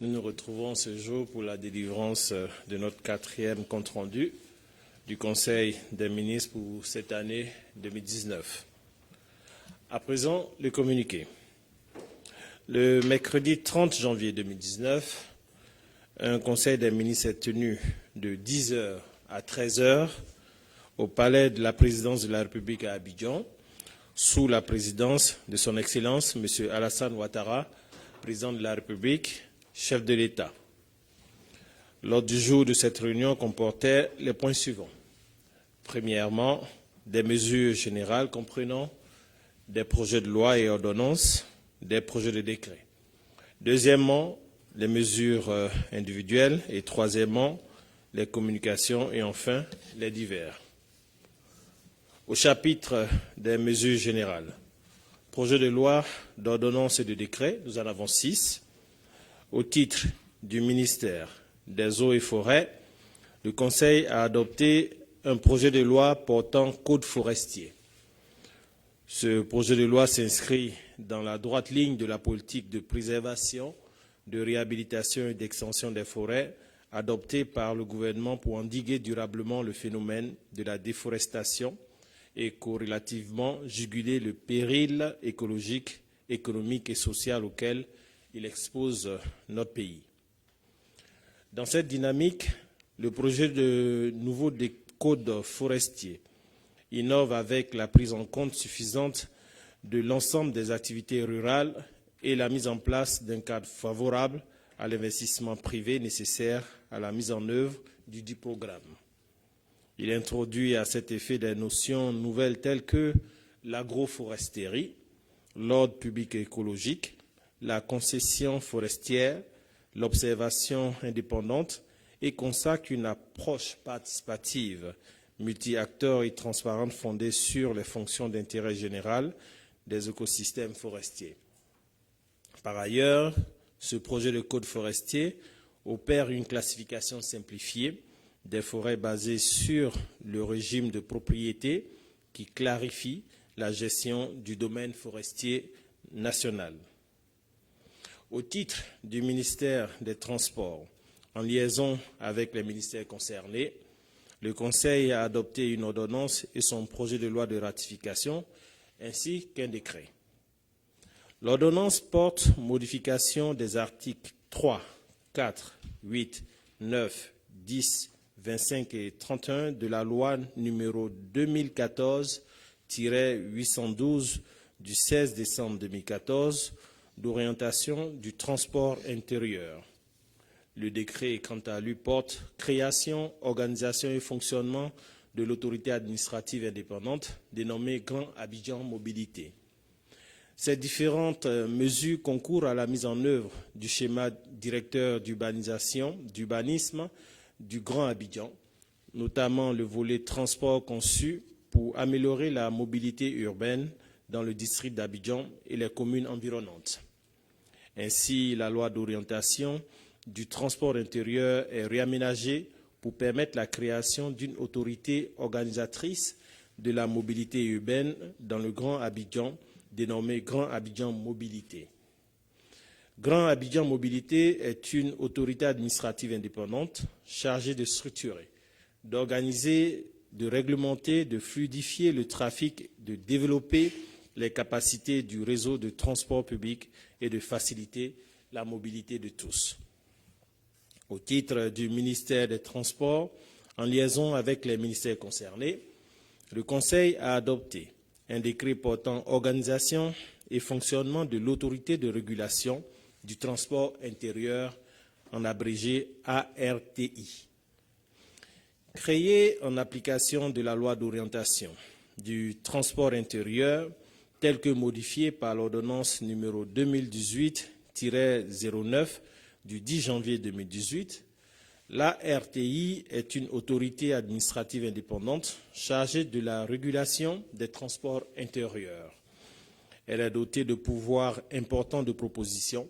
Nous nous retrouvons ce jour pour la délivrance de notre 4e compte-rendu du Conseil des ministres pour cette année 2019. À présent, le communiqué. Le mercredi 30 janvier 2019, un Conseil des ministres est tenu de 10h à 13h au palais de la présidence de la République à Abidjan, sous la présidence de son Excellence, M. Alassane Ouattara, président de la République, chef de l'État. L'ordre du jour de cette réunion comportait les points suivants. Premièrement, des mesures générales comprenant des projets de loi et ordonnances, des projets de décret. Deuxièmement, les mesures individuelles. Et troisièmement, les communications. Et enfin, les divers. Au chapitre des mesures générales, projets de loi, d'ordonnances et de décret, nous en avons 6. Au titre du ministère des Eaux et Forêts, le Conseil a adopté un projet de loi portant code forestier. Ce projet de loi s'inscrit dans la droite ligne de la politique de préservation, de réhabilitation et d'extension des forêts adoptée par le gouvernement pour endiguer durablement le phénomène de la déforestation et corrélativement juguler le péril écologique, économique et social auquel il expose notre pays. Dans cette dynamique, le projet de nouveau code forestier innove avec la prise en compte suffisante de l'ensemble des activités rurales et la mise en place d'un cadre favorable à l'investissement privé nécessaire à la mise en œuvre du dit programme. Il introduit à cet effet des notions nouvelles telles que l'agroforesterie, l'ordre public et écologique, la concession forestière, l'observation indépendante et consacre une approche participative, multi-acteurs et transparente fondée sur les fonctions d'intérêt général des écosystèmes forestiers. Par ailleurs, ce projet de code forestier opère une classification simplifiée des forêts basée sur le régime de propriété qui clarifie la gestion du domaine forestier national. Au titre du ministère des Transports, en liaison avec les ministères concernés, le Conseil a adopté une ordonnance et son projet de loi de ratification, ainsi qu'un décret. L'ordonnance porte modification des articles 3, 4, 8, 9, 10, 25 et 31 de la loi numéro 2014-812 du 16 décembre 2014 d'orientation du transport intérieur. Le décret, quant à lui, porte création, organisation et fonctionnement de l'autorité administrative indépendante dénommée Grand Abidjan Mobilité. Ces différentes mesures concourent à la mise en œuvre du schéma directeur d'urbanisme du Grand Abidjan, notamment le volet transport conçu pour améliorer la mobilité urbaine dans le district d'Abidjan et les communes environnantes. Ainsi, la loi d'orientation du transport intérieur est réaménagée pour permettre la création d'une autorité organisatrice de la mobilité urbaine dans le Grand Abidjan, dénommée Grand Abidjan Mobilité. Grand Abidjan Mobilité est une autorité administrative indépendante chargée de structurer, d'organiser, de réglementer, de fluidifier le trafic, de développer les capacités du réseau de transport public et de faciliter la mobilité de tous. Au titre du ministère des Transports, en liaison avec les ministères concernés, le Conseil a adopté un décret portant organisation et fonctionnement de l'autorité de régulation du transport intérieur, en abrégé ARTI. Créé en application de la loi d'orientation du transport intérieur, telle que modifiée par l'ordonnance numéro 2018-09 du 10 janvier 2018, l'ARTI est une autorité administrative indépendante chargée de la régulation des transports intérieurs. Elle est dotée de pouvoirs importants de proposition,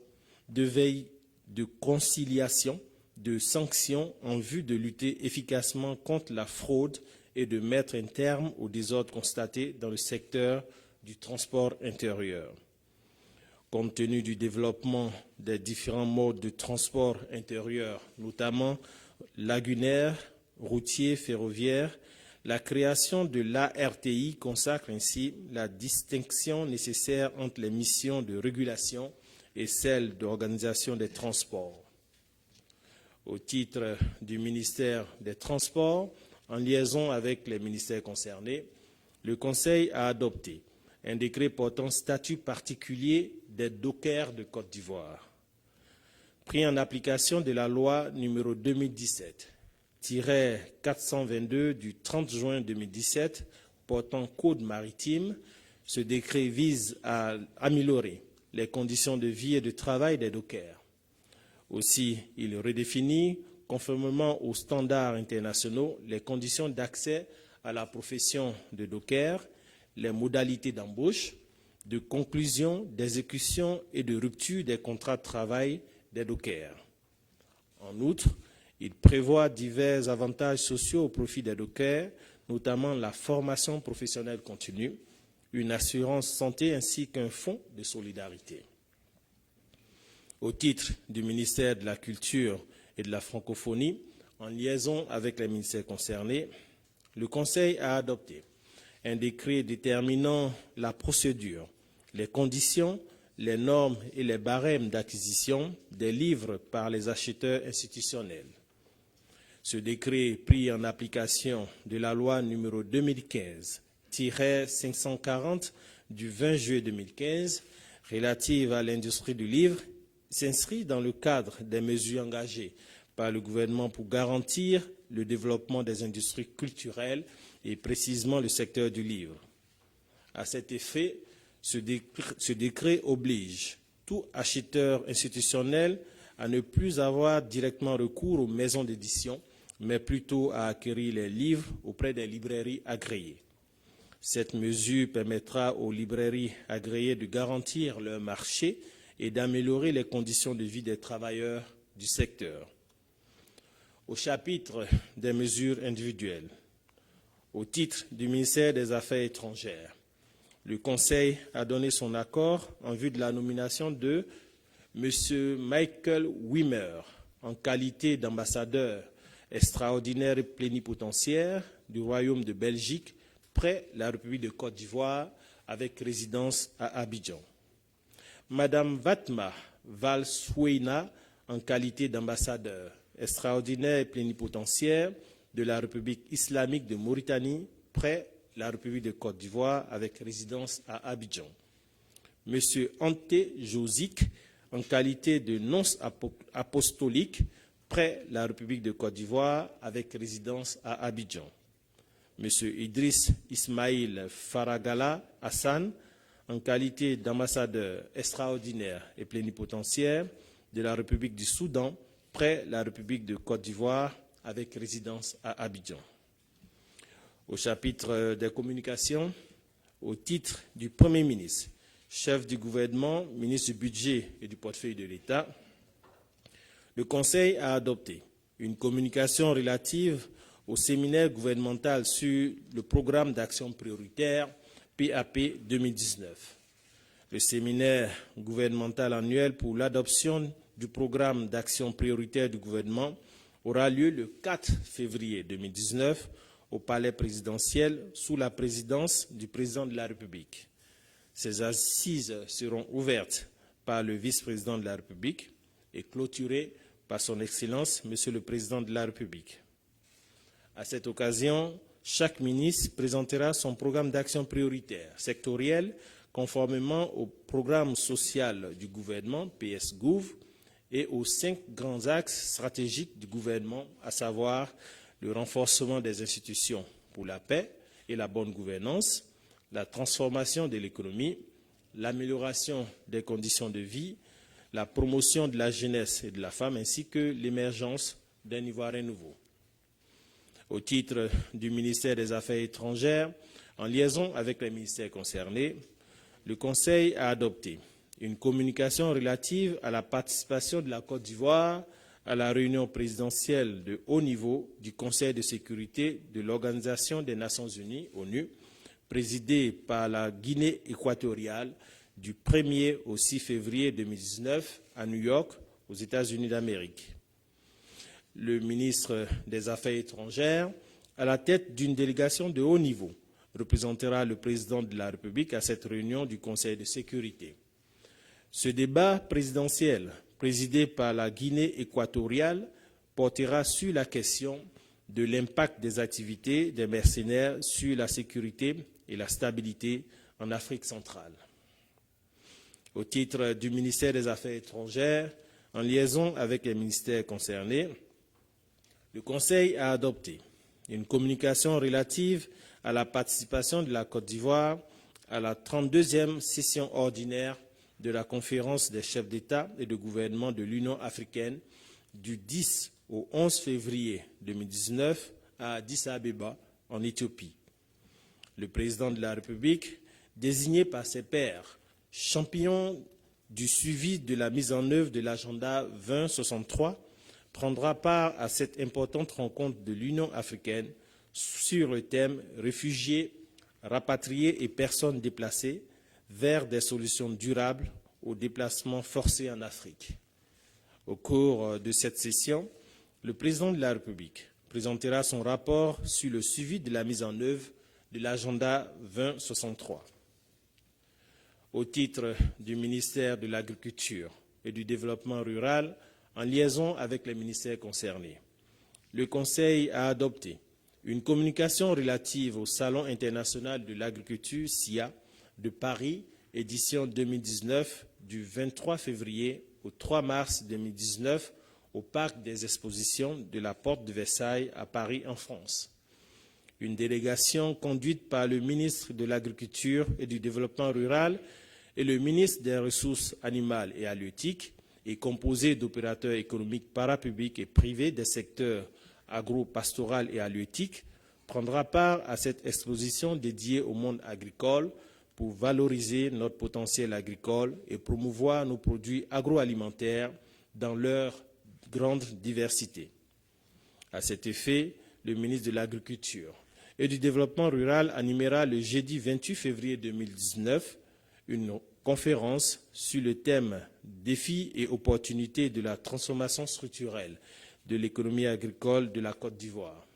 de veille, de conciliation, de sanctions en vue de lutter efficacement contre la fraude et de mettre un terme aux désordres constatés dans le secteur du transport intérieur. Compte tenu du développement des différents modes de transport intérieur, notamment lagunaire, routier, ferroviaire, la création de l'ARTI consacre ainsi la distinction nécessaire entre les missions de régulation et celles d'organisation des transports. Au titre du ministère des Transports, en liaison avec les ministères concernés, le Conseil a adopté un décret portant statut particulier des dockers de Côte d'Ivoire, pris en application de la loi numéro 2017-422 du 30 juin 2017 portant code maritime. Ce décret vise à améliorer les conditions de vie et de travail des dockers. Aussi, il redéfinit, conformément aux standards internationaux, les conditions d'accès à la profession de docker, les modalités d'embauche, de conclusion, d'exécution et de rupture des contrats de travail des dockers. En outre, il prévoit divers avantages sociaux au profit des dockers, notamment la formation professionnelle continue, une assurance santé ainsi qu'un fonds de solidarité. Au titre du ministère de la Culture et de la Francophonie, en liaison avec les ministères concernés, le Conseil a adopté un décret déterminant la procédure, les conditions, les normes et les barèmes d'acquisition des livres par les acheteurs institutionnels. Ce décret pris en application de la loi numéro 2015-540 du 20 juillet 2015 relative à l'industrie du livre s'inscrit dans le cadre des mesures engagées par le gouvernement pour garantir le développement des industries culturelles et précisément le secteur du livre. À cet effet, ce décret oblige tout acheteur institutionnel à ne plus avoir directement recours aux maisons d'édition, mais plutôt à acquérir les livres auprès des librairies agréées. Cette mesure permettra aux librairies agréées de garantir leur marché et d'améliorer les conditions de vie des travailleurs du secteur. Au chapitre des mesures individuelles, au titre du ministère des Affaires étrangères, le Conseil a donné son accord en vue de la nomination de M. Michael Wimmer en qualité d'ambassadeur extraordinaire et plénipotentiaire du Royaume de Belgique près la République de Côte d'Ivoire avec résidence à Abidjan. Madame Fatma Valsoueina en qualité d'ambassadeur extraordinaire et plénipotentiaire de la République islamique de Mauritanie près la République de Côte d'Ivoire avec résidence à Abidjan. Monsieur Ante Josic en qualité de nonce apostolique près la République de Côte d'Ivoire avec résidence à Abidjan. Monsieur Idriss Ismail Faragala Hassan en qualité d'ambassadeur extraordinaire et plénipotentiaire de la République du Soudan près la République de Côte d'Ivoire avec résidence à Abidjan. Au chapitre des communications, au titre du Premier ministre, chef du gouvernement, ministre du Budget et du portefeuille de l'État, le Conseil a adopté une communication relative au séminaire gouvernemental sur le programme d'action prioritaire PAP 2019. Le séminaire gouvernemental annuel pour l'adoption du programme d'action prioritaire du gouvernement aura lieu le 4 février 2019 au Palais présidentiel sous la présidence du président de la République. Ces assises seront ouvertes par le vice-président de la République et clôturées par son Excellence, Monsieur le Président de la République. À cette occasion, chaque ministre présentera son programme d'action prioritaire sectoriel conformément au programme social du gouvernement, PS-Gouv, et aux 5 grands axes stratégiques du gouvernement, à savoir le renforcement des institutions pour la paix et la bonne gouvernance, la transformation de l'économie, l'amélioration des conditions de vie, la promotion de la jeunesse et de la femme, ainsi que l'émergence d'un Ivoirien nouveau. Au titre du ministère des Affaires étrangères, en liaison avec les ministères concernés, le Conseil a adopté une communication relative à la participation de la Côte d'Ivoire à la réunion présidentielle de haut niveau du Conseil de sécurité de l'Organisation des Nations Unies, ONU, présidée par la Guinée équatoriale du 1er au 6 février 2019 à New York, aux États-Unis d'Amérique. Le ministre des Affaires étrangères, à la tête d'une délégation de haut niveau, représentera le président de la République à cette réunion du Conseil de sécurité. Ce débat présidentiel, présidé par la Guinée équatoriale, portera sur la question de l'impact des activités des mercenaires sur la sécurité et la stabilité en Afrique centrale. Au titre du ministère des Affaires étrangères, en liaison avec les ministères concernés, le Conseil a adopté une communication relative à la participation de la Côte d'Ivoire à la 32e session ordinaire de la conférence des chefs d'État et de gouvernement de l'Union africaine du 10 au 11 février 2019 à Addis Abeba, en Éthiopie. Le président de la République, désigné par ses pairs, champion du suivi de la mise en œuvre de l'agenda 2063, prendra part à cette importante rencontre de l'Union africaine sur le thème « Réfugiés, rapatriés et personnes déplacées vers des solutions durables aux déplacements forcés en Afrique ». Au cours de cette session, le président de la République présentera son rapport sur le suivi de la mise en œuvre de l'agenda 2063. Au titre du ministère de l'Agriculture et du Développement rural, en liaison avec les ministères concernés, le Conseil a adopté une communication relative au Salon international de l'agriculture, SIA, de Paris, édition 2019, du 23 février au 3 mars 2019, au Parc des Expositions de la Porte de Versailles à Paris, en France. Une délégation conduite par le ministre de l'Agriculture et du Développement rural et le ministre des Ressources animales et halieutiques est composée d'opérateurs économiques parapublics et privés des secteurs agro-pastoral et halieutique, prendra part à cette exposition dédiée au monde agricole pour valoriser notre potentiel agricole et promouvoir nos produits agroalimentaires dans leur grande diversité. À cet effet, le ministre de l'Agriculture et du Développement rural animera le jeudi 28 février 2019 une conférence sur le thème « Défis et opportunités de la transformation structurelle de l'économie agricole de la Côte d'Ivoire ».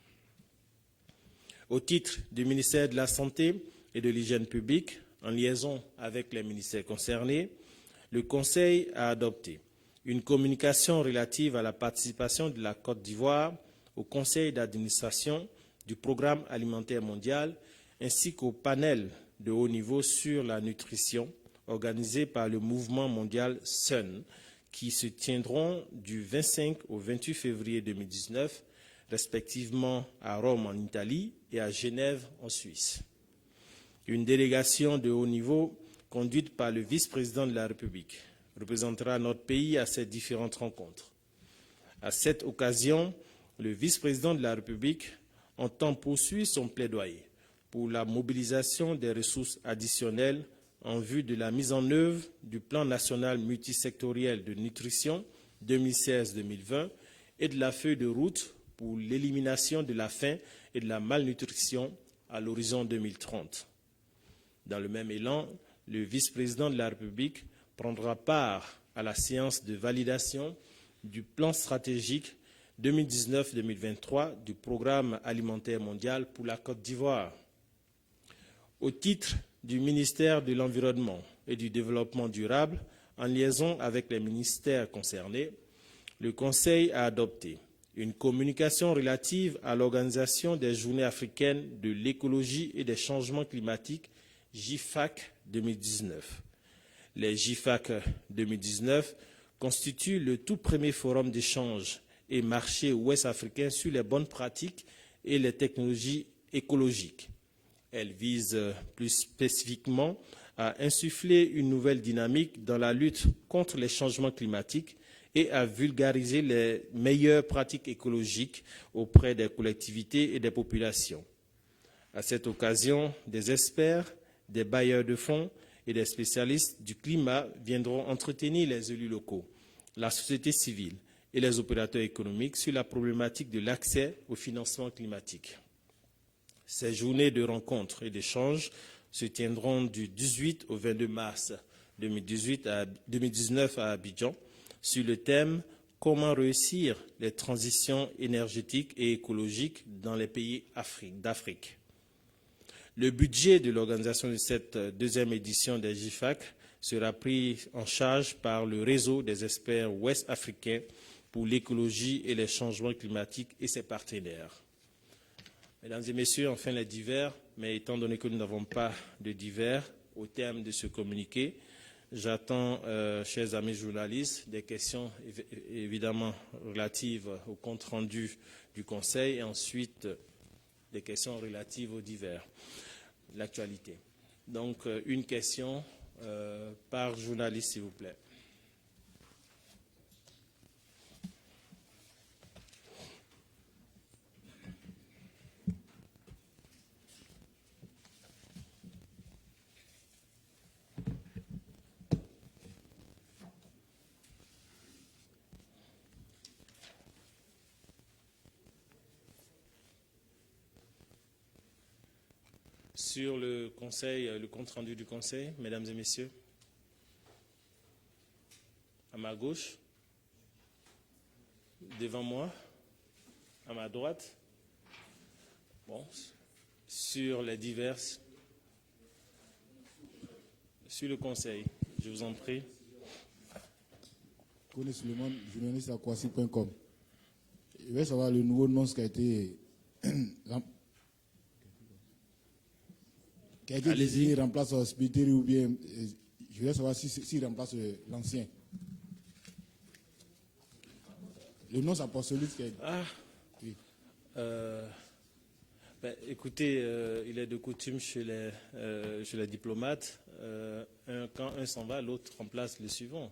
Au titre du ministère de la Santé et de l'Hygiène publique, en liaison avec les ministères concernés, le Conseil a adopté une communication relative à la participation de la Côte d'Ivoire au Conseil d'administration du Programme alimentaire mondial ainsi qu'au panel de haut niveau sur la nutrition organisé par le mouvement mondial SUN, qui se tiendront du 25 au 28 février 2019, respectivement à Rome en Italie et à Genève en Suisse. Une délégation de haut niveau, conduite par le vice-président de la République, représentera notre pays à ces différentes rencontres. À cette occasion, le vice-président de la République entend poursuivre son plaidoyer pour la mobilisation des ressources additionnelles en vue de la mise en œuvre du plan national multisectoriel de nutrition 2016-2020 et de la feuille de route pour l'élimination de la faim et de la malnutrition à l'horizon 2030. Dans le même élan, le vice-président de la République prendra part à la séance de validation du plan stratégique 2019-2023 du Programme alimentaire mondial pour la Côte d'Ivoire. Au titre du ministère de l'Environnement et du Développement durable, en liaison avec les ministères concernés, le Conseil a adopté une communication relative à l'organisation des Journées africaines de l'écologie et des changements climatiques, JIFAC 2019. Les JIFAC 2019 constituent le tout premier forum d'échange et marché ouest-africain sur les bonnes pratiques et les technologies écologiques. Elle vise plus spécifiquement à insuffler une nouvelle dynamique dans la lutte contre les changements climatiques et à vulgariser les meilleures pratiques écologiques auprès des collectivités et des populations. À cette occasion, des experts, des bailleurs de fonds et des spécialistes du climat viendront entretenir les élus locaux, la société civile et les opérateurs économiques sur la problématique de l'accès au financement climatique. Ces journées de rencontres et d'échanges se tiendront du 18 au 22 mars 2019 à Abidjan sur le thème « Comment réussir les transitions énergétiques et écologiques dans les pays d'Afrique ». Le budget de l'organisation de cette deuxième édition des GIFAC sera pris en charge par le réseau des experts ouest-africains pour l'écologie et les changements climatiques et ses partenaires. Mesdames et messieurs, enfin les divers, mais étant donné que nous n'avons pas de divers au terme de ce communiqué, j'attends, chers amis journalistes, des questions évidemment relatives au compte-rendu du Conseil et ensuite des questions relatives aux divers, l'actualité. Donc, une question par journaliste, s'il vous plaît. Sur le Conseil, le compte-rendu du Conseil, mesdames et messieurs. À ma gauche, devant moi, à ma droite. Bon, sur les diverses. Sur le Conseil, je vous en prie. Kone Suleiman, journaliste à Kwasi.com. Je vais savoir le nouveau nom qui a été désigné remplace Spiteri ou bien je vais savoir s'il remplace l'ancien. Le nom s'apostolise qui a été. Ah, oui. Écoutez, il est de coutume chez les diplomates, quand un s'en va, l'autre remplace le suivant.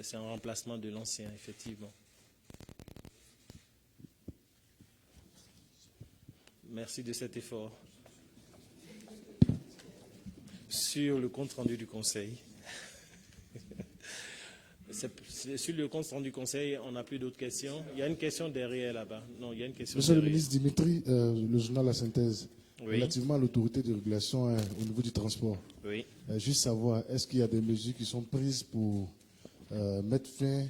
C'est un remplacement de l'ancien, effectivement. Merci de cet effort. Sur le compte-rendu du Conseil. Sur le compte-rendu du Conseil, on n'a plus d'autres questions. Il y a une question derrière là-bas. Non, il y a une question Monsieur derrière. le ministre Dimitri, le journal La Synthèse, Oui. relativement à l'autorité de régulation au niveau du transport. Oui. Juste savoir, est-ce qu'il y a des mesures qui sont prises pour mettre fin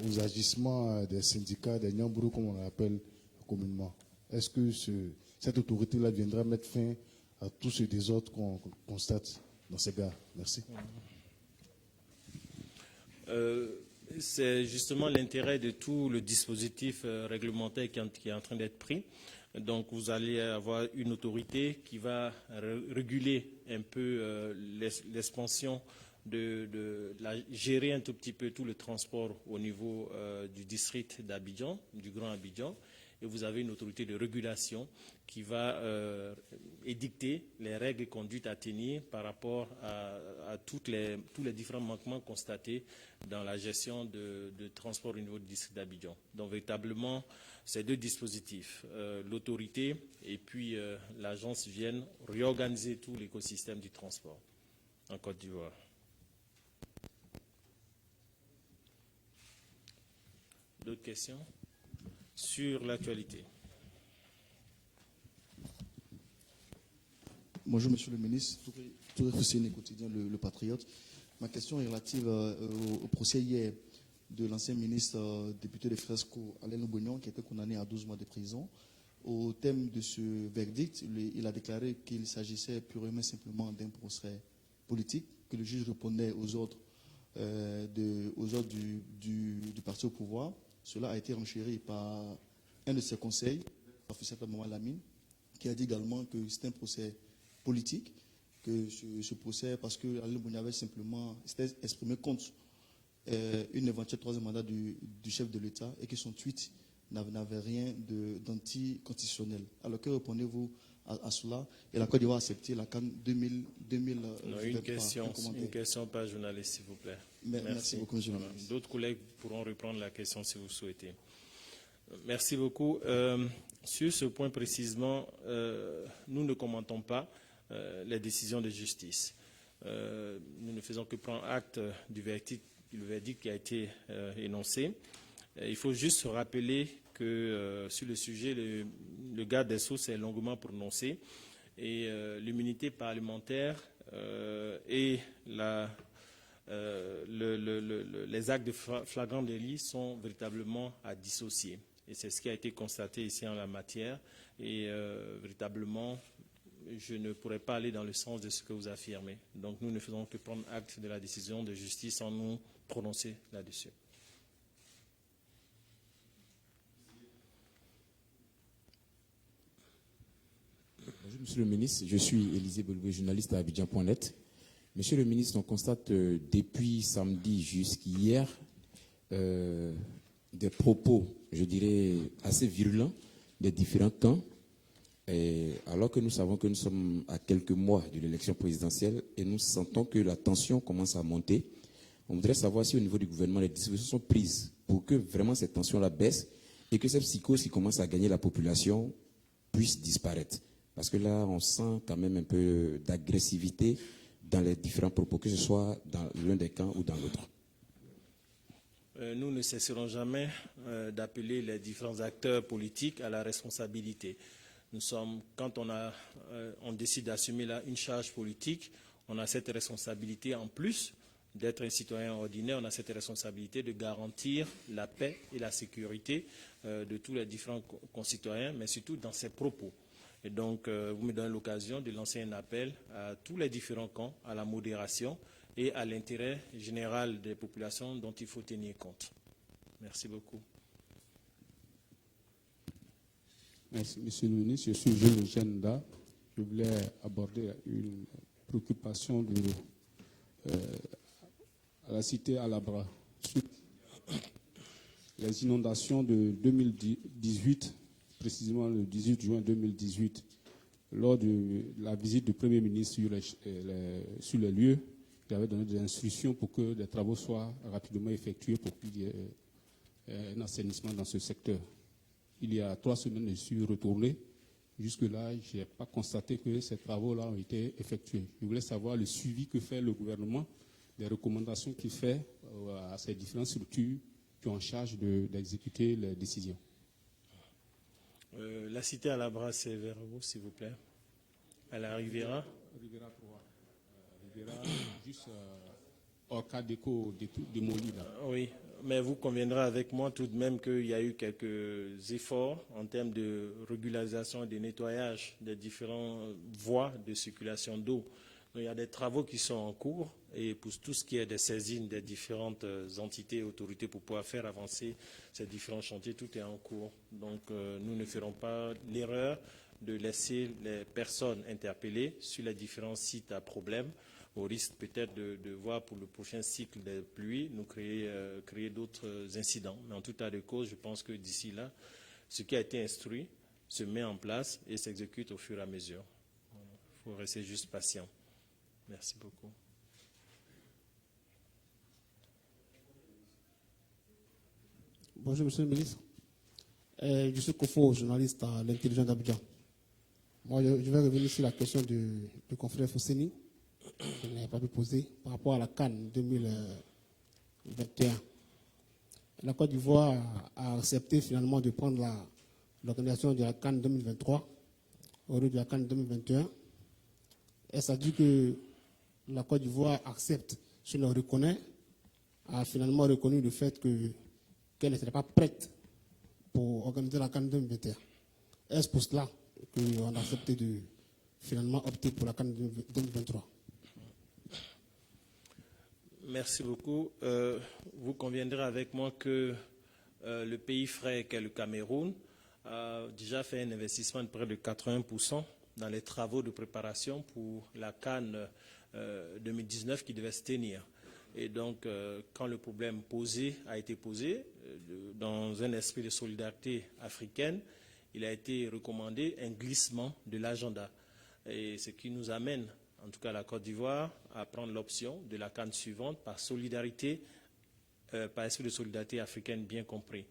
aux agissements des syndicats, des Nyambourou, comme on l'appelle communément? Est-ce que cette autorité-là viendra mettre fin à tout ce désordre qu'on constate dans ces gares? Merci. C'est justement l'intérêt de tout le dispositif réglementaire qui est en train d'être pris. Donc, vous allez avoir une autorité qui va réguler un peu l'expansion gérer un tout petit peu tout le transport au niveau du district d'Abidjan, du Grand Abidjan. Et vous avez une autorité de régulation qui va édicter les règles et conduites à tenir par rapport à tous les différents manquements constatés dans la gestion de transport au niveau du district d'Abidjan. Donc, véritablement, ces deux dispositifs, l'autorité et puis l'agence viennent réorganiser tout l'écosystème du transport en Côte d'Ivoire. D'autres questions sur l'actualité? Bonjour Monsieur le ministre, Touré Hussein, quotidien le Patriote. Ma question est relative au procès hier de l'ancien ministre député de Fresco, Alain Lobognon, qui était condamné à 12 mois de prison. Au thème de ce verdict, il a déclaré qu'il s'agissait purement et simplement d'un procès politique, que le juge répondait aux ordres du parti au pouvoir. Cela a été renchéri par un de ses conseils, le professeur Maman Lamine, qui a dit également que c'est un procès politique, que ce procès, parce que Alain Lobognon avait simplement exprimé contre une éventuelle troisième mandat du chef de l'État et que son tweet n'avait rien d'anticonstitutionnel. Alors que répondez-vous à cela? Et la Côte d'Ivoire a accepté la CAN 2023. Non, une question par journaliste, s'il vous plaît. Merci beaucoup, monsieur le ministre. D'autres collègues pourront reprendre la question si vous souhaitez. Merci beaucoup. Sur ce point précisément, nous ne commentons pas les décisions de justice. Nous ne faisons que prendre acte du verdict qui a été énoncé. Il faut juste se rappeler que sur le sujet, le garde des Sceaux s'est longuement prononcé et l'immunité parlementaire et les actes de flagrant délit sont véritablement à dissocier. Et c'est ce qui a été constaté ici en la matière. Et véritablement, je ne pourrais pas aller dans le sens de ce que vous affirmez. Donc nous ne faisons que prendre acte de la décision de justice sans nous prononcer là-dessus. Bonjour Monsieur le ministre, je suis Élisée Beloué, journaliste à Abidjan.net. Monsieur le ministre, on constate depuis samedi jusqu'hier des propos, je dirais, assez virulents des différents camps, et alors que nous savons que nous sommes à quelques mois de l'élection présidentielle et nous sentons que la tension commence à monter. On voudrait savoir si au niveau du gouvernement, les dispositions sont prises pour que vraiment cette tension-là baisse et que cette psychose qui commence à gagner la population puisse disparaître. Parce que là, on sent quand même un peu d'agressivité dans les différents propos, que ce soit dans l'un des camps ou dans l'autre. Nous ne cesserons jamais d'appeler les différents acteurs politiques à la responsabilité. Nous sommes, quand on décide d'assumer une charge politique, on a cette responsabilité en plus d'être un citoyen ordinaire, on a cette responsabilité de garantir la paix et la sécurité de tous les différents concitoyens, mais surtout dans ses propos. Et donc, vous me donnez l'occasion de lancer un appel à tous les différents camps, à la modération et à l'intérêt général des populations dont il faut tenir compte. Merci beaucoup. Merci, Monsieur le ministre. Je suis Jules Genda. Je voulais aborder une préoccupation à la cité Alabra. Suite les inondations de 2018, précisément le 18 juin 2018, lors de la visite du Premier ministre sur les lieux, il avait donné des instructions pour que des travaux soient rapidement effectués pour qu'il y ait un assainissement dans ce secteur. Il y a 3 semaines, je suis retourné. Jusque-là, je n'ai pas constaté que ces travaux-là ont été effectués. Je voulais savoir le suivi que fait le gouvernement, les recommandations qu'il fait à ces différentes structures qui ont en charge d'exécuter les décisions. La cité Alabra, c'est vers vous, s'il vous plaît. Elle arrivera. Rivera 3. Rivera, juste hors cas d'éco démoli là. Oui, mais vous conviendrez avec moi tout de même qu'il y a eu quelques efforts en termes de régularisation et de nettoyage des différentes voies de circulation d'eau. Il y a des travaux qui sont en cours et pour tout ce qui est des saisines des différentes entités et autorités pour pouvoir faire avancer ces différents chantiers, tout est en cours. Donc nous ne ferons pas l'erreur de laisser les personnes interpellées sur les différents sites à problème, au risque peut-être de voir pour le prochain cycle des pluies nous créer d'autres incidents. Mais en tout état de cause, je pense que d'ici là, ce qui a été instruit se met en place et s'exécute au fur et à mesure. Il faut rester juste patient. Merci beaucoup. Bonjour, Monsieur le ministre. Je suis Kofo, journaliste à l'Intelligence d'Abidjan. Moi, je vais revenir sur la question du confrère Fosseni, que je n'avais pas pu poser, par rapport à la CAN 2021. La Côte d'Ivoire a accepté finalement de prendre l'organisation de la CAN 2023 au lieu de la CAN 2021. Et ça dit que la Côte d'Ivoire accepte, je le reconnais, a finalement reconnu le fait qu'elle n'était pas prête pour organiser la CAN 2021. Est-ce pour cela qu'on a accepté de finalement opter pour la CAN 2023? Merci beaucoup. Vous conviendrez avec moi que le pays frère qu'est le Cameroun a déjà fait un investissement de près de 80% dans les travaux de préparation pour la CAN 2019 qui devait se tenir. Et donc, quand le problème a été posé, dans un esprit de solidarité africaine, il a été recommandé un glissement de l'agenda. Et ce qui nous amène, en tout cas la Côte d'Ivoire, à prendre l'option de la CAN suivante par solidarité, par esprit de solidarité africaine bien compris.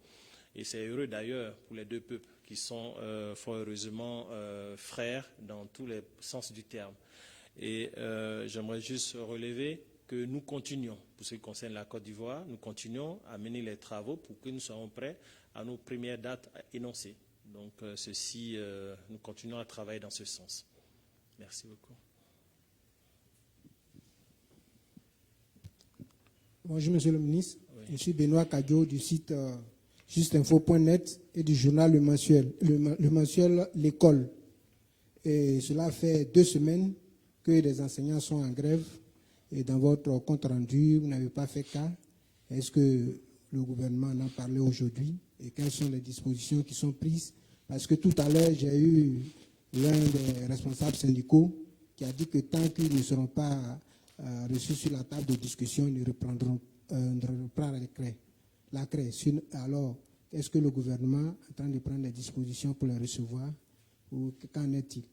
Et c'est heureux d'ailleurs pour les deux peuples qui sont fort heureusement frères dans tous les sens du terme. Et j'aimerais juste relever que nous continuons, pour ce qui concerne la Côte d'Ivoire, nous continuons à mener les travaux pour que nous soyons prêts à nos premières dates énoncées. Donc nous continuons à travailler dans ce sens. Merci beaucoup. Bonjour, Monsieur le ministre. Je suis Benoît Kadio du site justinfo.net et du journal Le Mensuel, le mensuel L'École. Et cela fait 2 semaines que les enseignants sont en grève. Et dans votre compte rendu, vous n'avez pas fait cas. Est-ce que le gouvernement en a parlé aujourd'hui et quelles sont les dispositions qui sont prises? Parce que tout à l'heure, j'ai eu l'un des responsables syndicaux qui a dit que tant qu'ils ne seront pas reçus sur la table de discussion, ils reprendront la CRE. Alors, est-ce que le gouvernement est en train de prendre des dispositions pour les recevoir ou qu'en est-il?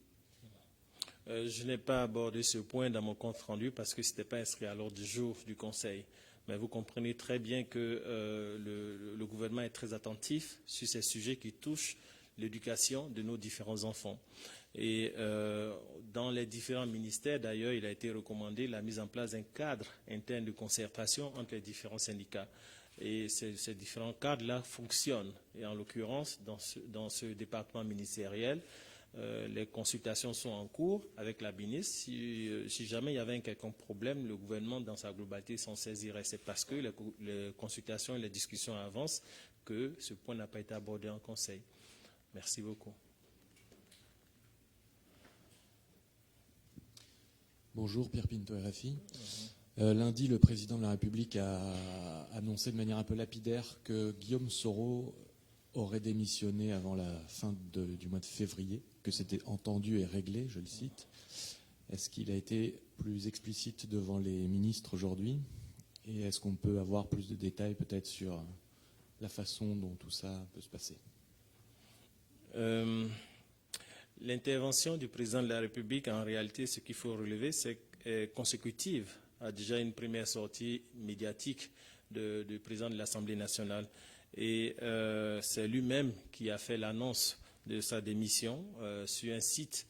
Je n'ai pas abordé ce point dans mon compte rendu parce que ce n'était pas inscrit à l'ordre du jour du Conseil. Mais vous comprenez très bien que le gouvernement est très attentif sur ces sujets qui touchent l'éducation de nos différents enfants. Et dans les différents ministères, d'ailleurs, il a été recommandé la mise en place d'un cadre interne de concertation entre les différents syndicats. Et ces différents cadres-là fonctionnent. Et en l'occurrence, dans ce département ministériel, les consultations sont en cours avec la ministre. Si jamais il y avait un quelconque problème, le gouvernement, dans sa globalité, s'en saisirait. C'est parce que les consultations et les discussions avancent que ce point n'a pas été abordé en Conseil. Merci beaucoup. Bonjour, Pierre Pinto, RFI. Lundi, le président de la République a annoncé de manière un peu lapidaire que Guillaume Soro aurait démissionné avant la fin du mois de février, que c'était entendu et réglé, je le cite. Est-ce qu'il a été plus explicite devant les ministres aujourd'hui? Et est-ce qu'on peut avoir plus de détails peut-être sur la façon dont tout ça peut se passer? L'intervention du président de la République, en réalité, ce qu'il faut relever, c'est consécutive à déjà une première sortie médiatique du président de l'Assemblée nationale. Et c'est lui-même qui a fait l'annonce de sa démission sur un site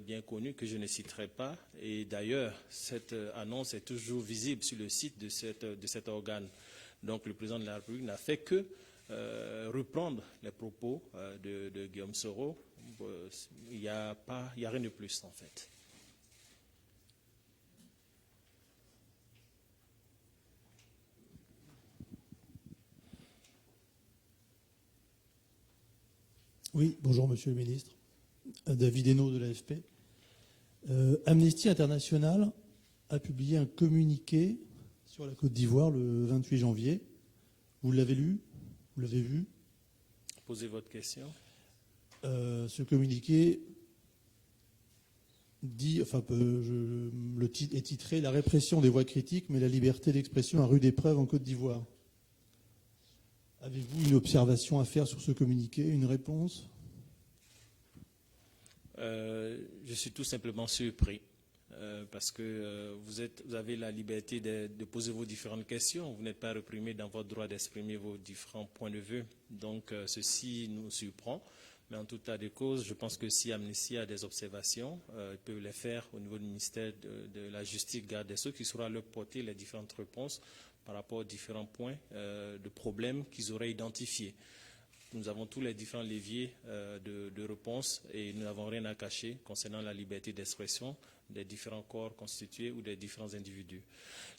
bien connu que je ne citerai pas. Et d'ailleurs, cette annonce est toujours visible sur le site de cet organe. Donc le président de la République n'a fait que reprendre les propos de Guillaume Soro. Il n'y a rien de plus en fait. Oui, bonjour Monsieur le Ministre. David Hainaut de l'AFP. Amnesty International a publié un communiqué sur la Côte d'Ivoire le 28 janvier. Vous l'avez lu? Vous l'avez vu? Posez votre question. Ce communiqué dit, le titre est titré « La répression des voix critiques, mais la liberté d'expression à rude épreuve en Côte d'Ivoire ». Avez-vous une observation à faire sur ce communiqué, une réponse? Je suis tout simplement surpris parce que vous avez la liberté de poser vos différentes questions. Vous n'êtes pas réprimé dans votre droit d'exprimer vos différents points de vue. Donc ceci nous surprend. Mais en tout état de cause, je pense que si Amnesty a des observations, ils peuvent les faire au niveau du ministère de la Justice, garde des Sceaux, qui saura leur porter les différentes réponses par rapport aux différents points de problèmes qu'ils auraient identifiés. Nous avons tous les différents leviers de réponse et nous n'avons rien à cacher concernant la liberté d'expression des différents corps constitués ou des différents individus.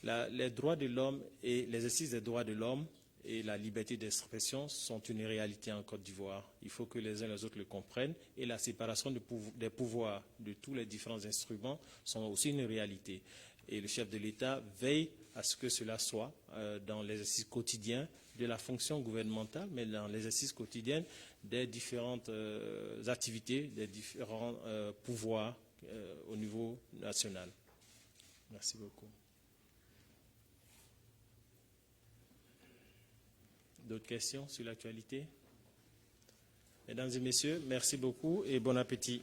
Les droits de l'homme et l'exercice des droits de l'homme et la liberté d'expression sont une réalité en Côte d'Ivoire. Il faut que les uns et les autres le comprennent. Et la séparation des pouvoirs de tous les différents instruments sont aussi une réalité. Et le chef de l'État veille à ce que cela soit dans l'exercice quotidien de la fonction gouvernementale, mais dans l'exercice quotidien des différentes activités, des différents pouvoirs au niveau national. Merci beaucoup. D'autres questions sur l'actualité? Mesdames et messieurs, merci beaucoup et bon appétit.